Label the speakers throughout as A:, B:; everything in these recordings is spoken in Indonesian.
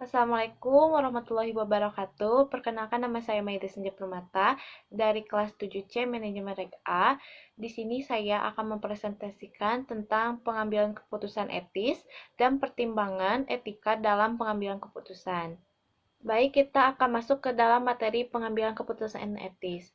A: Assalamualaikum warahmatullahi wabarakatuh. Perkenalkan nama saya Maida Senja Permata dari kelas 7C Manajemen Reg A. Di sini saya akan mempresentasikan tentang pengambilan keputusan etis dan pertimbangan etika dalam pengambilan keputusan. Baik, kita akan masuk ke dalam materi pengambilan keputusan etis.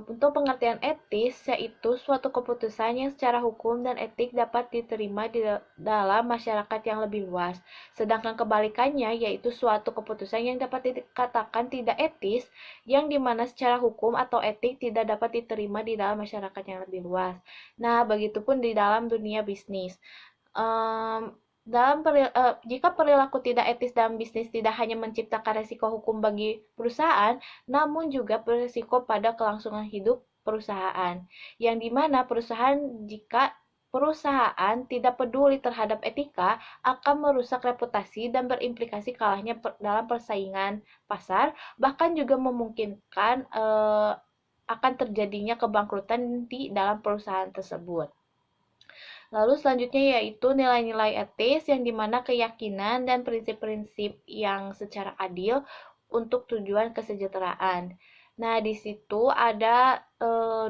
A: Untuk pengertian etis, yaitu suatu keputusan yang secara hukum dan etik dapat diterima di dalam masyarakat yang lebih luas. Sedangkan kebalikannya, yaitu suatu keputusan yang dapat dikatakan tidak etis, yang dimana secara hukum atau etik tidak dapat diterima di dalam masyarakat yang lebih luas. Nah, begitupun di dalam dunia bisnis. Um, Jika perilaku tidak etis dalam bisnis tidak hanya menciptakan resiko hukum bagi perusahaan, namun juga berisiko pada kelangsungan hidup perusahaan. Yang dimana jika perusahaan tidak peduli terhadap etika, akan merusak reputasi dan berimplikasi kalahnya dalam persaingan pasar, bahkan juga memungkinkan akan terjadinya kebangkrutan di dalam perusahaan tersebut. Lalu selanjutnya yaitu nilai-nilai etis yang dimana keyakinan dan prinsip-prinsip yang secara adil untuk tujuan kesejahteraan. Nah, di situ ada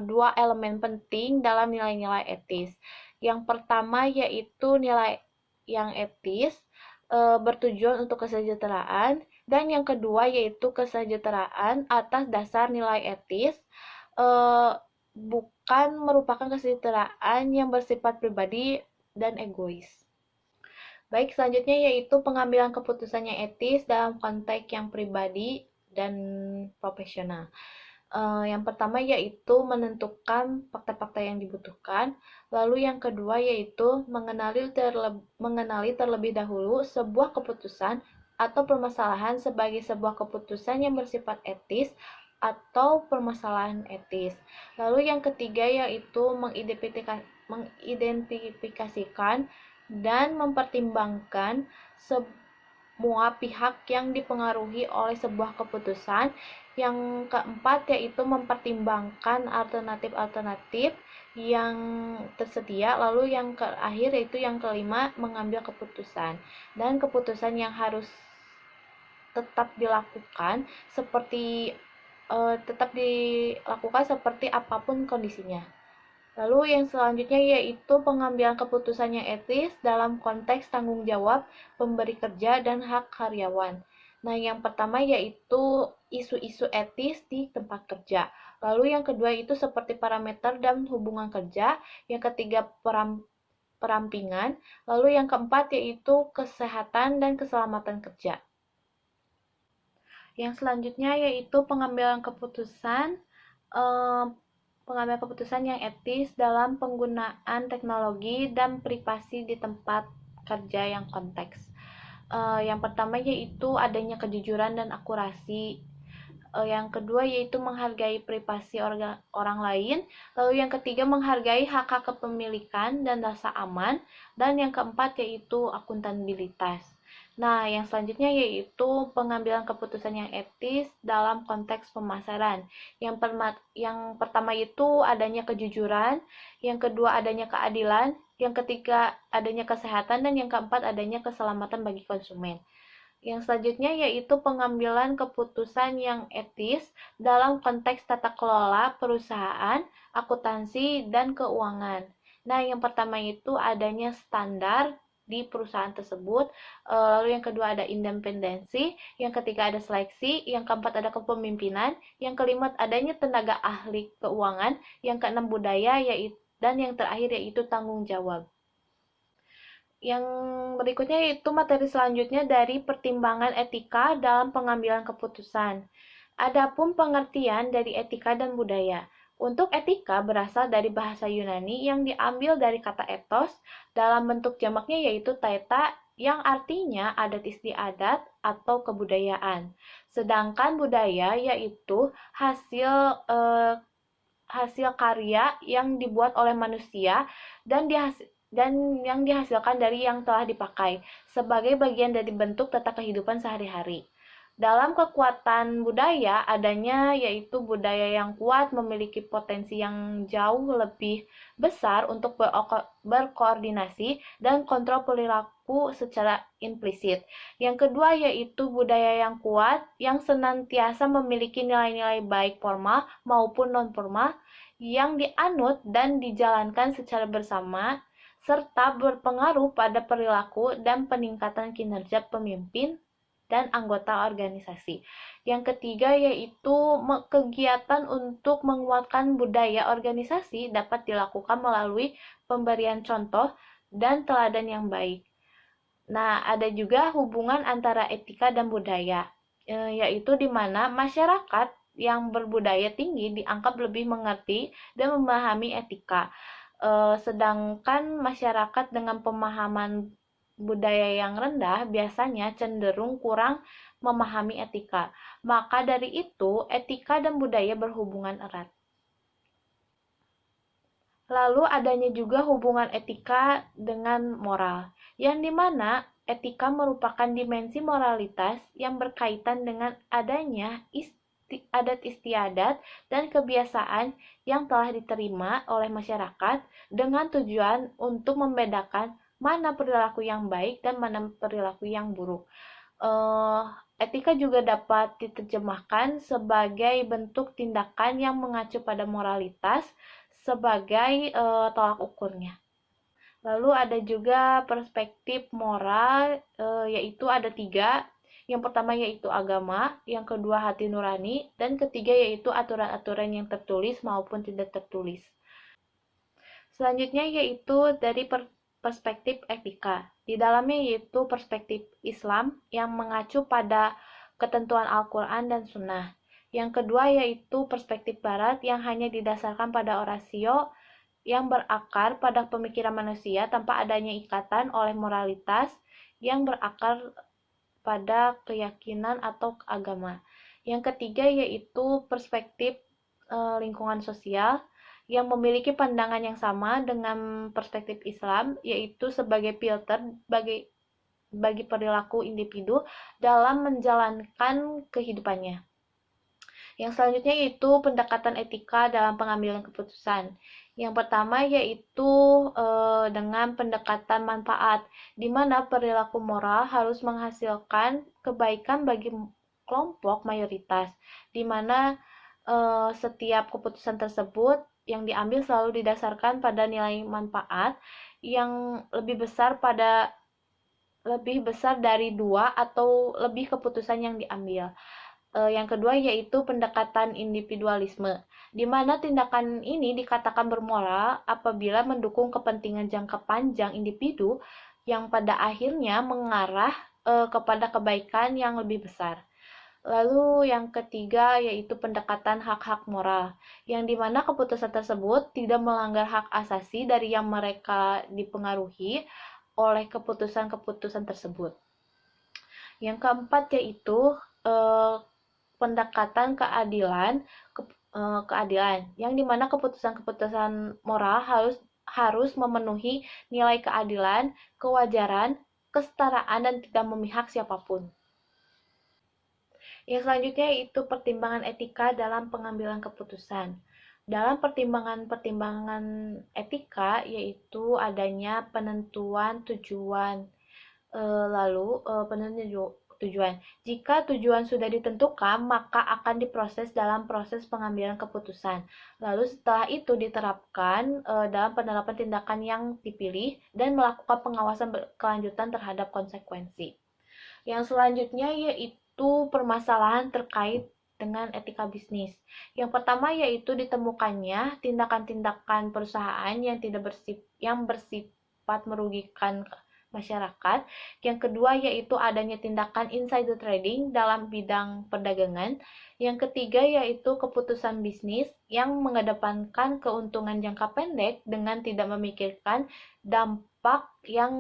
A: dua elemen penting dalam nilai-nilai etis. Yang pertama yaitu nilai yang etis bertujuan untuk kesejahteraan, dan yang kedua yaitu kesejahteraan atas dasar nilai etis eh, bukan merupakan kesejahteraan yang bersifat pribadi dan egois. Baik, selanjutnya yaitu pengambilan keputusan yang etis dalam konteks yang pribadi dan profesional. Yang pertama yaitu menentukan fakta-fakta yang dibutuhkan. Lalu yang kedua yaitu mengenali terlebih dahulu sebuah keputusan atau permasalahan sebagai sebuah keputusan yang bersifat etis atau permasalahan etis. Lalu yang ketiga yaitu mengidentifikasikan dan mempertimbangkan semua pihak yang dipengaruhi oleh sebuah keputusan. Yang keempat yaitu mempertimbangkan alternatif-alternatif yang tersedia. Lalu yang terakhir yaitu yang kelima, mengambil keputusan. Dan keputusan yang harus tetap dilakukan seperti apapun kondisinya. Lalu yang selanjutnya yaitu pengambilan keputusan yang etis dalam konteks tanggung jawab pemberi kerja dan hak karyawan. Nah, yang pertama yaitu isu-isu etis di tempat kerja. Lalu yang kedua itu seperti parameter dan hubungan kerja. Yang ketiga perampingan. Lalu yang keempat yaitu kesehatan dan keselamatan kerja. Yang selanjutnya yaitu eh, pengambilan keputusan yang etis dalam penggunaan teknologi dan privasi di tempat kerja yang konteks. Yang pertama yaitu adanya kejujuran dan akurasi. Yang kedua yaitu menghargai privasi orang lain. Lalu yang ketiga menghargai hak-hak kepemilikan dan rasa aman. Dan yang keempat yaitu akuntabilitas. Nah, yang selanjutnya yaitu pengambilan keputusan yang etis dalam konteks pemasaran. Yang pertama itu adanya kejujuran, yang kedua adanya keadilan, yang ketiga adanya kesehatan, dan yang keempat adanya keselamatan bagi konsumen. Yang selanjutnya yaitu pengambilan keputusan yang etis dalam konteks tata kelola perusahaan, akuntansi, dan keuangan. Nah, yang pertama itu adanya standar di perusahaan tersebut, lalu yang kedua ada independensi, yang ketiga ada seleksi, yang keempat ada kepemimpinan, yang kelima adanya tenaga ahli keuangan, yang keenam budaya, dan yang terakhir yaitu tanggung jawab. Yang berikutnya yaitu materi selanjutnya dari pertimbangan etika dalam pengambilan keputusan. Adapun pengertian dari etika dan budaya. Untuk etika berasal dari bahasa Yunani yang diambil dari kata ethos dalam bentuk jamaknya yaitu taeta, yang artinya adat istiadat atau kebudayaan. Sedangkan budaya yaitu hasil karya yang dibuat oleh manusia dan yang dihasilkan dari yang telah dipakai sebagai bagian dari bentuk tata kehidupan sehari-hari. Dalam kekuatan budaya, adanya yaitu budaya yang kuat memiliki potensi yang jauh lebih besar untuk berkoordinasi dan kontrol perilaku secara implisit. Yang kedua yaitu budaya yang kuat yang senantiasa memiliki nilai-nilai baik formal maupun non-formal yang dianut dan dijalankan secara bersama serta berpengaruh pada perilaku dan peningkatan kinerja pemimpin dan anggota organisasi. Yang ketiga yaitu kegiatan untuk menguatkan budaya organisasi dapat dilakukan melalui pemberian contoh dan teladan yang baik. Nah, ada juga hubungan antara etika dan budaya, yaitu di mana masyarakat yang berbudaya tinggi dianggap lebih mengerti dan memahami etika. Sedangkan masyarakat dengan pemahaman budaya yang rendah biasanya cenderung kurang memahami etika. Maka dari itu, etika dan budaya berhubungan erat. Lalu adanya juga hubungan etika dengan moral, yang dimana etika merupakan dimensi moralitas yang berkaitan dengan adanya adat istiadat dan kebiasaan yang telah diterima oleh masyarakat dengan tujuan untuk membedakan mana perilaku yang baik dan mana perilaku yang buruk. Etika juga dapat diterjemahkan sebagai bentuk tindakan yang mengacu pada moralitas sebagai tolak ukurnya. Lalu ada juga perspektif moral, yaitu ada 3. Yang pertama yaitu agama, yang kedua hati nurani, dan ketiga yaitu aturan-aturan yang tertulis maupun tidak tertulis. Selanjutnya yaitu dari perspektif etika. Di dalamnya yaitu perspektif Islam yang mengacu pada ketentuan Al-Quran dan Sunnah. Yang kedua yaitu perspektif Barat yang hanya didasarkan pada orasio yang berakar pada pemikiran manusia tanpa adanya ikatan oleh moralitas yang berakar pada keyakinan atau agama. Yang ketiga yaitu perspektif lingkungan sosial yang memiliki pandangan yang sama dengan perspektif Islam, yaitu sebagai filter bagi perilaku individu dalam menjalankan kehidupannya. Yang selanjutnya yaitu pendekatan etika dalam pengambilan keputusan. Yang pertama yaitu dengan pendekatan manfaat, di mana perilaku moral harus menghasilkan kebaikan bagi kelompok mayoritas, di mana setiap keputusan tersebut yang diambil selalu didasarkan pada nilai manfaat yang lebih besar dari 2 atau lebih keputusan yang diambil. Yang kedua yaitu pendekatan individualisme, di mana tindakan ini dikatakan bermoral apabila mendukung kepentingan jangka panjang individu yang pada akhirnya mengarah kepada kebaikan yang lebih besar. Lalu yang ketiga yaitu pendekatan hak-hak moral, yang dimana keputusan tersebut tidak melanggar hak asasi dari yang mereka dipengaruhi oleh keputusan-keputusan tersebut. Yang keempat yaitu pendekatan keadilan, yang dimana keputusan-keputusan moral harus memenuhi nilai keadilan, kewajaran, kesetaraan, dan tidak memihak siapapun. Yang selanjutnya yaitu pertimbangan etika dalam pengambilan keputusan. Dalam pertimbangan-pertimbangan etika yaitu adanya penentuan tujuan. Tujuan. Jika tujuan sudah ditentukan, maka akan diproses dalam proses pengambilan keputusan. Lalu setelah itu diterapkan dalam penerapan tindakan yang dipilih dan melakukan pengawasan berkelanjutan terhadap konsekuensi. Yang selanjutnya yaitu permasalahan terkait dengan etika bisnis. Yang pertama yaitu ditemukannya tindakan-tindakan perusahaan yang bersifat merugikan masyarakat. Yang kedua yaitu adanya tindakan insider trading dalam bidang perdagangan. Yang ketiga yaitu keputusan bisnis yang mengedepankan keuntungan jangka pendek dengan tidak memikirkan dampak yang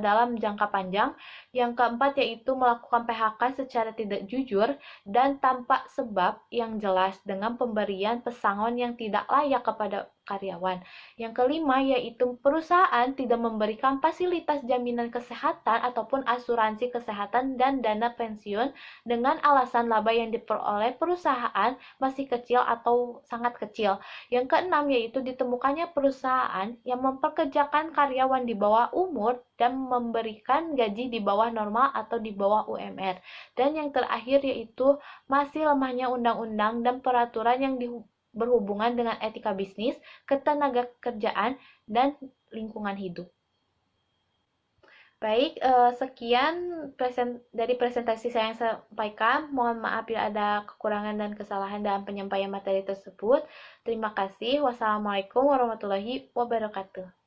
A: dalam jangka panjang. Yang keempat yaitu melakukan PHK secara tidak jujur dan tanpa sebab yang jelas dengan pemberian pesangon yang tidak layak kepada karyawan. Yang kelima yaitu perusahaan tidak memberikan fasilitas jaminan kesehatan ataupun asuransi kesehatan dan dana pensiun dengan alasan laba yang diperoleh perusahaan masih kecil atau sangat kecil. Yang keenam yaitu ditemukannya perusahaan yang memperkerjakan karyawan di bawah umur dan memberikan gaji di bawah normal atau di bawah UMR. Dan yang terakhir yaitu masih lemahnya undang-undang dan peraturan yang berhubungan dengan etika bisnis, ketenagakerjaan, dan lingkungan hidup. Baik, sekian dari presentasi saya yang sampaikan. Mohon maaf bila ada kekurangan dan kesalahan dalam penyampaian materi tersebut. Terima kasih. Wassalamualaikum warahmatullahi wabarakatuh.